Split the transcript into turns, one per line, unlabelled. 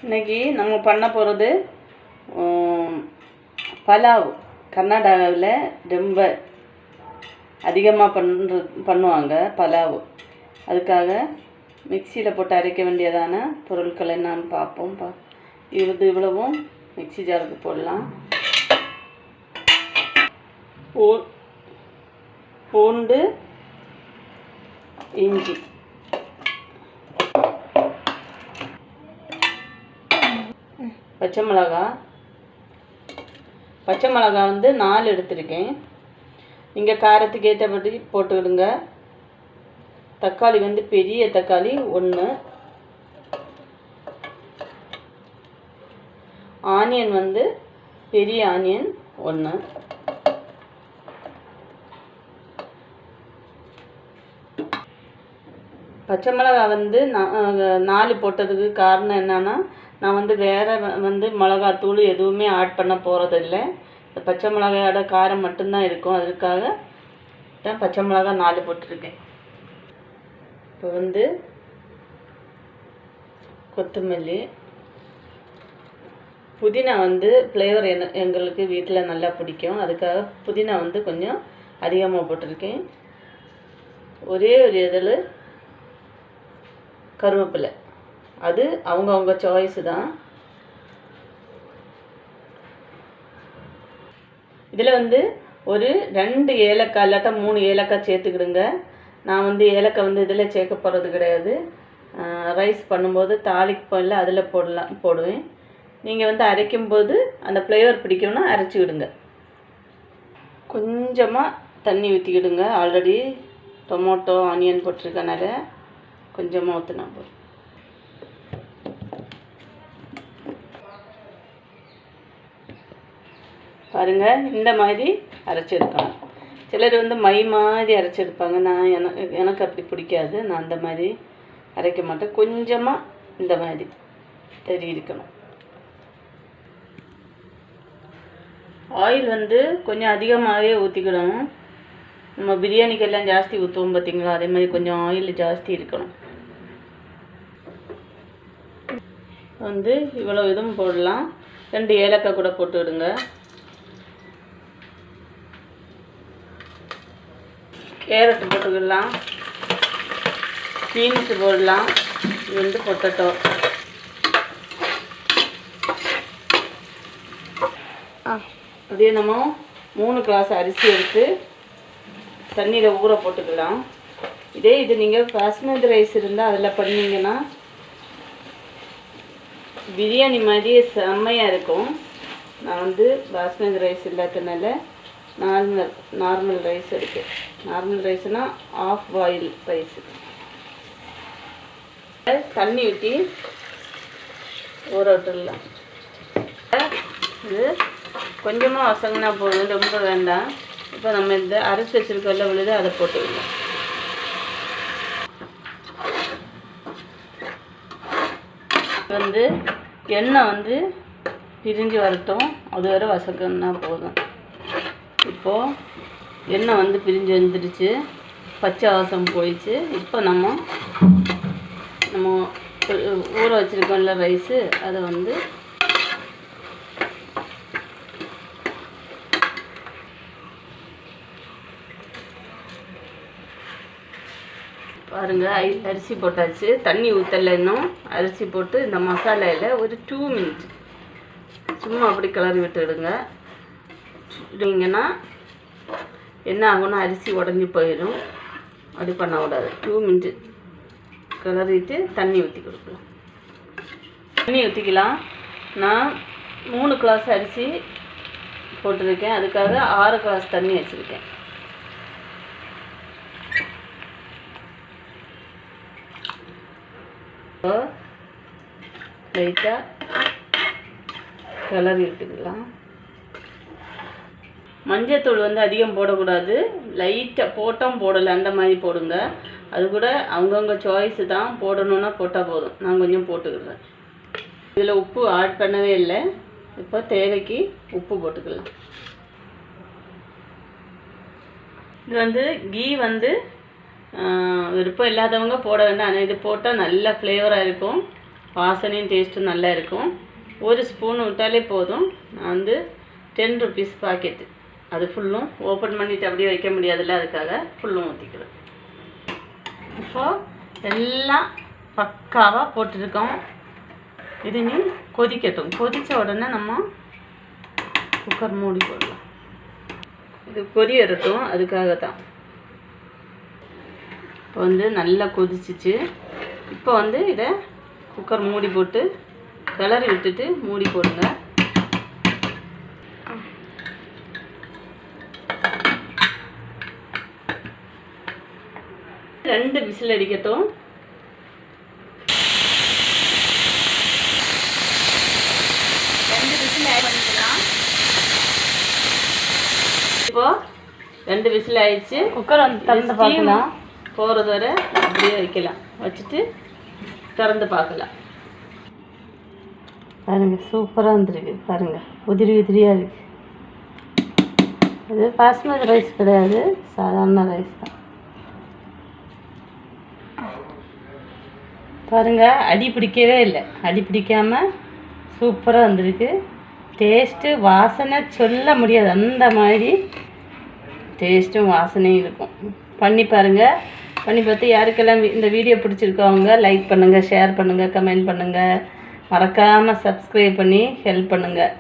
இன்றைக்கி நம்ம பண்ண போகிறது பலாவ். கர்நாடகாவில் ரொம்ப அதிகமாக பண்ணுவாங்க பலாவ். அதுக்காக மிக்சியில் போட்டு அரைக்க வேண்டியதான பொருட்கள் என்னன்னு பார்ப்போம். இவ்வளவும் மிக்சி ஜாருக்கு போடலாம். பூண்டு, இஞ்சி, பச்சை மிளகா வந்து 4 எடுத்திருக்கேன். நீங்கள் காரத்துக்கு ஏற்றபடி போட்டுக்கிடுங்க. தக்காளி வந்து பெரிய தக்காளி 1, ஆனியன் வந்து பெரிய ஆனியன் 1, பச்சை மிளகா வந்து 4 போட்டதுக்கு காரணம் என்னன்னா, நான் வந்து வேறு வந்து மிளகாத்தூள் எதுவுமே ஆட் பண்ண போகிறதில்ல. இந்த பச்சை மிளகாயோட காரம் மட்டும்தான் இருக்கும். அதுக்காக தான் பச்சை மிளகா 4 போட்டிருக்கேன். இப்போ வந்து கொத்தமல்லி, புதினா வந்து ஃப்ளேவர் எங்களுக்கு வீட்டில் நல்லா பிடிக்கும். அதுக்காக புதினா வந்து கொஞ்சம் அதிகமாக போட்டிருக்கேன். ஒரே ஒரு இதில் கருவேப்பிலை, அது அவங்கவுங்க சாய்ஸு தான். இதில் வந்து ஒரு 2 ஏலக்காய் இல்லாட்டா 3 ஏலக்காய் சேர்த்துக்கிடுங்க. நான் வந்து ஏலக்காய் வந்து இதில் சேர்க்க போகிறது கிடையாது. ரைஸ் பண்ணும்போது தாளிப்பல்ல அதில் போடுவேன். நீங்கள் வந்து அரைக்கும்போது அந்த ஃப்ளேவர் பிடிக்கும்னா அரைச்சி விடுங்க. கொஞ்சமாக தண்ணி ஊற்றிக்கிடுங்க. ஆல்ரெடி டொமேட்டோ ஆனியன் போட்டிருக்கனால கொஞ்சமாக ஊற்றினா போதும். பாருங்கள், இந்த மாதிரி அரைச்செடுக்கணும். சிலர் வந்து மை மாதிரி அரைச்செடுப்பாங்க. எனக்கு அப்படி பிடிக்காது. நான் அந்த மாதிரி அரைக்க மாட்டேன். கொஞ்சமாக இந்த மாதிரி இருக்கணும். ஆயில் வந்து கொஞ்சம் அதிகமாகவே ஊற்றிக்கிடணும். நம்ம பிரியாணிக்கெல்லாம் ஜாஸ்தி ஊற்றுவோம் பார்த்தீங்களா, அதே மாதிரி கொஞ்சம் ஆயில் ஜாஸ்தி இருக்கணும். வந்து இவ்வளோ இதுவும் போடலாம். 2 ஏலக்காய் கூட போட்டு விடுங்க. கேரட் போட்டுக்கிடலாம், பீன்ஸு போடலாம். இது வந்து பொட்டேட்டோ. அப்படியே நம்ம 3 கிளாஸ் அரிசி எடுத்து தண்ணியில் ஊற போட்டுக்கலாம். இது நீங்கள் பாஸ்மதி ரைஸ் இருந்தால் அதில் பண்ணிங்கன்னா பிரியாணி மாதிரியே செம்மையாக இருக்கும். நான் வந்து பாஸ்மதி ரைஸ் இல்லாததுனால நார்மல் ரைஸ் எடுக்கேன். நார்மல் ரைஸ்னால் ஆஃப் பாயில் ரைஸு. தண்ணி ஊற்றி ஊற விட்டுடலாம். இது கொஞ்சமாக வசங்கினா போதும், ரொம்ப வேண்டாம். இப்போ நம்ம இந்த அரைச்சி வச்சுருக்கல விழுது அதை போட்டுக்கலாம். வந்து எண்ணெய் வந்து பிரிஞ்சு வரட்டும், அது வரை வசக்கன்னா போதும். இப்போது எண்ணெய் வந்து பிரிஞ்சு வந்துடுச்சு, பச்சை வாசம் போயிடுச்சு. இப்போ நம்ம ஊற வச்சுருக்கோம்ல ரைஸு, அதை வந்து பாருங்கள், அரிசி போட்டாச்சு. தண்ணி ஊற்றலை இன்னும். அரிசி போட்டு இந்த மசாலையில் ஒரு 2 மினிட் சும்மா அப்படி கிளறி விட்டுடுங்க. இல்லைங்கன்னா என்ன ஆகும்னா அரிசி உடஞ்சி போயிடும். அப்படி பண்ணக்கூடாது. 2 மினிட் கிளறிட்டு தண்ணி ஊற்றி கொடுக்கலாம். தண்ணி ஊற்றிக்கலாம். நான் 3 கிளாஸ் அரிசி போட்டிருக்கேன். அதுக்காக 6 கிளாஸ் தண்ணி வச்சுருக்கேன். லைட்டாக கிளறி விட்டுக்கலாம். மஞ்சத்தூள் வந்து அதிகம் போடக்கூடாது. லைட்டாக போட்டோம் போடலை, அந்த மாதிரி போடுங்க. அது கூட அவங்கவுங்க சாய்ஸு தான். போடணுன்னா போட்டால் போதும். நான் கொஞ்சம் போட்டுக்கிறேன். இதில் உப்பு ஆட் பண்ணவே இல்லை. இப்போ தேவைக்கு உப்பு போட்டுக்கலாம். இது வந்து கீ வந்து விருப்பம் இல்லாதவங்க போட வேண்டாம். ஆனால் இது போட்டால் நல்ல ஃப்ளேவராக இருக்கும். வாசனையும் டேஸ்ட்டும் நல்லா இருக்கும். ஒரு ஸ்பூன் விட்டாலே போதும். நான் வந்து 10 rupees பாக்கெட்டு, அது ஃபுல்லும் ஓப்பன் பண்ணிவிட்டு அப்படியே வைக்க முடியாதுல்ல, அதுக்காக ஃபுல்லும் ஊற்றிக்கிறேன். இப்போது எல்லாம் பக்காவாக போட்டுருக்கோம். இது நீ கொதிக்கட்டும். கொதித்த உடனே நம்ம குக்கர் மூடி போடலாம். இது கொதி வரட்டும், அதுக்காக தான். இப்போ வந்து நல்லா கொதிச்சிச்சு. இப்போ வந்து இதை குக்கர் மூடி போட்டு கிளறி விட்டுட்டு மூடி போடுங்க. ரெண்டு விசில் அடிக்கட்டும். இப்போ 2 விசில் ஆயிடுச்சு. குக்கர் வந்து திறந்து பார்க்கலாம். போகிறது வரை அப்படியே வைக்கலாம். வச்சுட்டு திறந்து பார்க்கலாம். பாருங்கள், சூப்பராக வந்துருக்கு. பாருங்கள், உதிரி உதிரியாக இருக்குது. இது பாஸ்மதி ரைஸ் கிடையாது, சாதாரண ரைஸ் தான். பாருங்கள், அடி பிடிக்கவே இல்லை. அடி பிடிக்காமல் சூப்பராக வந்திருக்கு. டேஸ்ட்டு வாசனை சொல்ல முடியாது, அந்த மாதிரி டேஸ்ட்டும் வாசனையும் இருக்கும். பண்ணி பாருங்கள். பண்ணி பார்த்து யாருக்கெல்லாம் இந்த வீடியோ பிடிச்சிருக்கவங்க லைக் பண்ணுங்கள், ஷேர் பண்ணுங்கள், கமெண்ட் பண்ணுங்கள். மறக்காமல் சப்ஸ்கிரைப் பண்ணி ஹெல்ப் பண்ணுங்கள்.